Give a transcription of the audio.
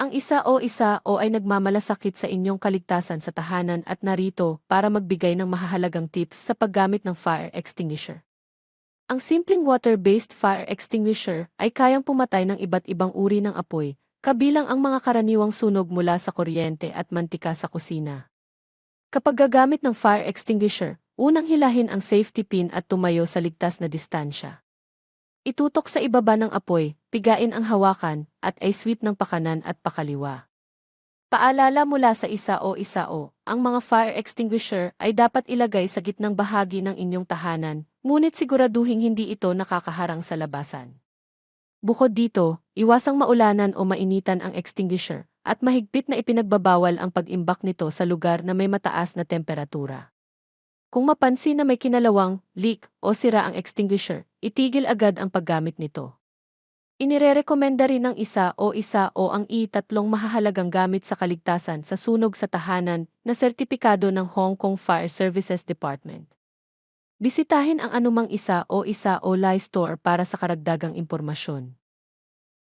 Ang isa o ay nagmamalasakit sa inyong kaligtasan sa tahanan at narito para magbigay ng mahahalagang tips sa paggamit ng fire extinguisher. Ang simpleng water-based fire extinguisher ay kayang pumatay ng iba't ibang uri ng apoy, kabilang ang mga karaniwang sunog mula sa kuryente at mantika sa kusina. Kapag gagamit ng fire extinguisher, unang hilahin ang safety pin at tumayo sa ligtas na distansya. Itutok sa ibaba ng apoy, pigain ang hawakan, at ay sweep ng pakanan at pakaliwa. Paalala mula sa isa o, ang mga fire extinguisher ay dapat ilagay sa gitnang bahagi ng inyong tahanan, ngunit siguraduhing hindi ito nakakaharang sa labasan. Bukod dito, iwasang maulanan o mainitan ang extinguisher, at mahigpit na ipinagbabawal ang pag-imbak nito sa lugar na may mataas na temperatura. Kung mapansin na may kinalawang, leak, o sira ang extinguisher, itigil agad ang paggamit nito. Inirerekomenda rin ng isa o ang tatlong mahahalagang gamit sa kaligtasan sa sunog sa tahanan na sertipikado ng Hong Kong Fire Services Department. Bisitahin ang anumang isa o Lie store para sa karagdagang impormasyon.